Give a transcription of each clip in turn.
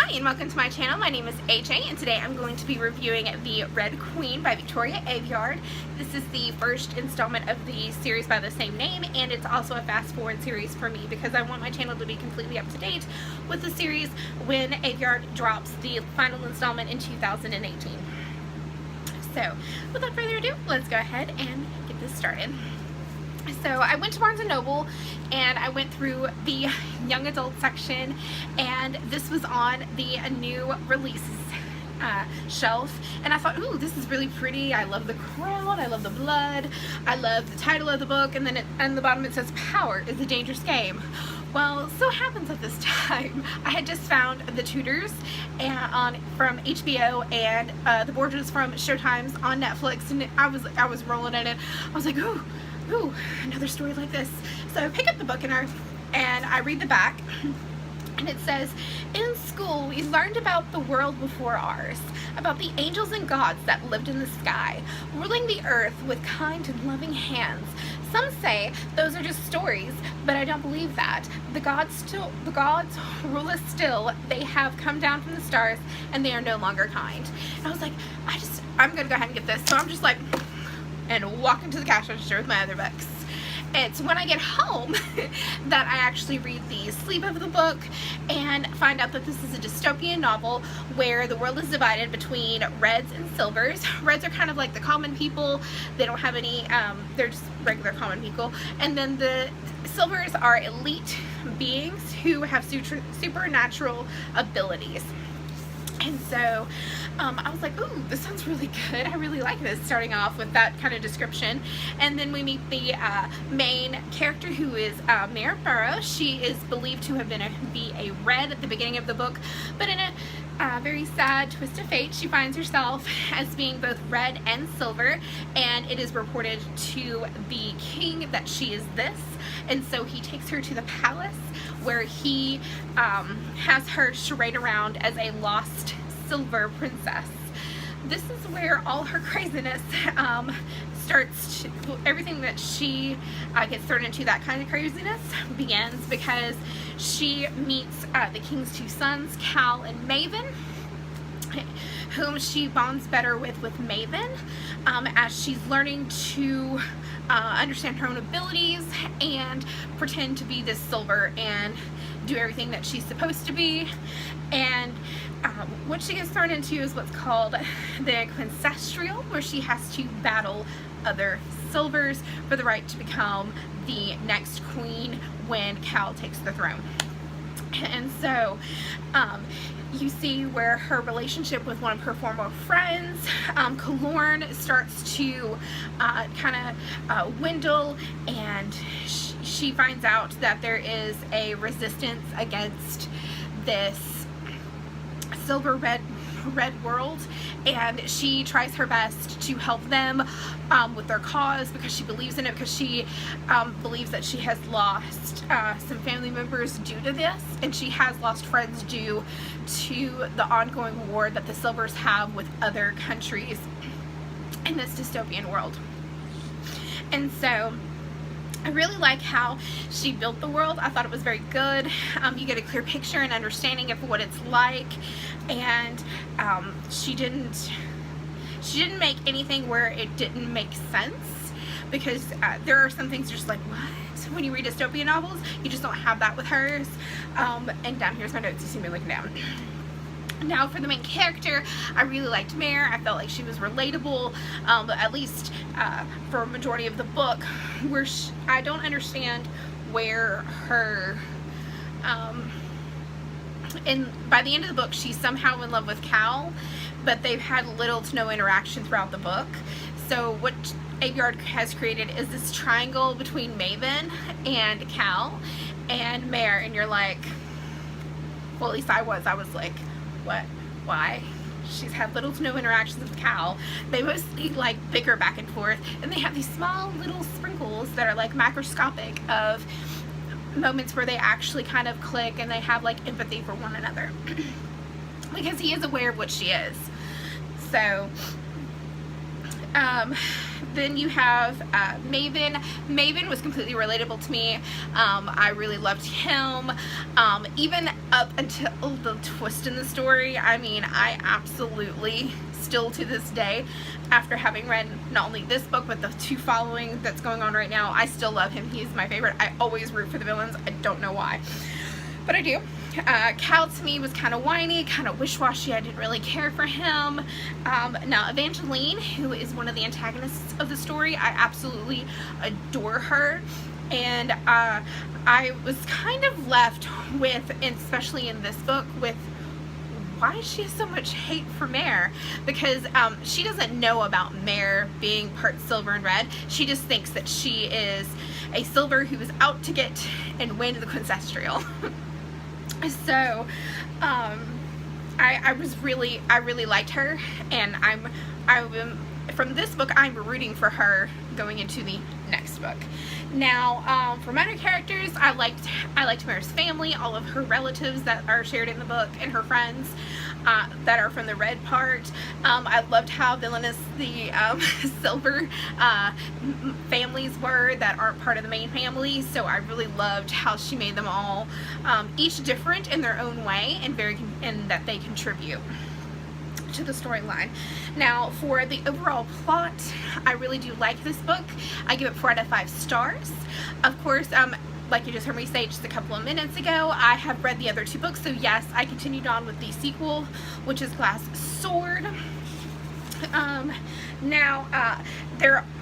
Hi and welcome to my channel. My name is AJ and today I'm going to be reviewing The Red Queen by Victoria Aveyard. This is the first installment of the series by the same name, and it's also a fast forward series for me because I want my channel to be completely up to date with the series when Aveyard drops the final installment in 2018. So without further ado, let's go ahead and get this started. So I went to Barnes & Noble and I went through the young adult section, and this was on the new releases shelf, and I thought, ooh, this is really pretty. I love the crown, I love the blood, I love the title of the book, and then on the bottom it says Power is a Dangerous Game. Well, so happens at this time I had just found The Tudors from HBO and The Borgias from Showtime's on Netflix, and I was rolling in it. I was like, ooh, another story like this. So I pick up the book and I read the back, and it says, in school we learned about the world before ours, about the angels and gods that lived in the sky, ruling the earth with kind and loving hands. Some say those are just stories, but I don't believe that. The gods rule us still. They have come down from the stars and they are no longer kind. And I was like, I'm gonna go ahead and get this. So I'm just like, and walk into the cash register with my other books. It's when I get home that I actually read the sleeve of the book and find out that this is a dystopian novel where the world is divided between reds and silvers. Reds are kind of like the common people. They don't have any, they're just regular common people. And then the silvers are elite beings who have supernatural abilities. And so I was like, ooh, this sounds really good. I really like this, starting off with that kind of description. And then we meet the main character, who is Mare Burrow. She is believed to have be a red at the beginning of the book, but in a very sad twist of fate, she finds herself as being both red and silver, and it is reported to the king that she is this. And so he takes her to the palace where he has her charade around as a lost silver princess. This is where all her craziness starts to, everything that she gets thrown into, that kind of craziness begins because she meets the king's two sons, Cal and Maven, whom she bonds better with Maven as she's learning to understand her own abilities and pretend to be this silver and do everything that she's supposed to be. And what she gets thrown into is what's called the Quincestrial, where she has to battle other silvers for the right to become the next queen when Cal takes the throne. And so you see where her relationship with one of her former friends, Kalorn, starts to kind of dwindle, and she finds out that there is a resistance against this silver red world, and she tries her best to help them with their cause because she believes in it, because she believes that she has lost some family members due to this, and she has lost friends due to the ongoing war that the silvers have with other countries in this dystopian world. And so I really like how she built the world. I thought it was very good. You get a clear picture and understanding of what it's like, and she didn't make anything where it didn't make sense, because there are some things just like, what? When you read dystopian novels, you just don't have that with hers. And down here's my notes. You see me looking down. Now for the main character, I really liked Mare. I felt like she was relatable, but at least for a majority of the book, where I don't understand where her, by the end of the book, she's somehow in love with Cal, but they've had little to no interaction throughout the book. So what Aveyard has created is this triangle between Maven and Cal and Mare, and you're like, well, at least I was like, what? Why? She's had little to no interactions with Cal. They mostly like bicker back and forth, and they have these small little sprinkles that are like macroscopic of moments where they actually kind of click and they have like empathy for one another because he is aware of what she is. So Then you have Maven. Maven was completely relatable to me. I really loved him. Even up until the twist in the story, I mean, I absolutely, still to this day, after having read not only this book but the 2 following that's going on right now, I still love him. He's my favorite. I always root for the villains. I don't know why, but I do. Cal to me was kind of whiny, kind of wish-washy. I didn't really care for him. Now Evangeline, who is one of the antagonists of the story, I absolutely adore her. And I was kind of left with, especially in this book, with why does she have so much hate for Mare? Because she doesn't know about Mare being part silver and red. She just thinks that she is a silver who is out to get and win the Quincestrial. So I really liked her, and from this book I'm rooting for her going into the next book. Now for minor characters, I liked Mare's family, all of her relatives that are shared in the book, and her friends that are from the red part. I loved how villainous the silver families were that aren't part of the main family, so I really loved how she made them all each different in their own way, and that they contribute to the storyline. Now for the overall plot, I really do like this book. I give it 4 out of 5 stars. Of course, like you just heard me say just a couple of minutes ago, I have read the other 2 books, so yes, I continued on with the sequel, which is Glass Sword. The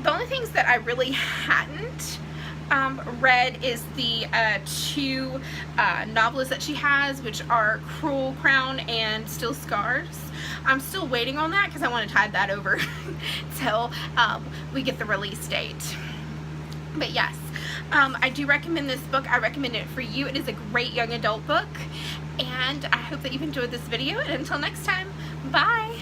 only things that I really hadn't read is the 2 novelists that she has, which are Cruel Crown and Still Scars. I'm still waiting on that because I want to tide that over till we get the release date. But yes, I do recommend this book. I recommend it for you. It is a great young adult book, and I hope that you've enjoyed this video, and until next time, bye!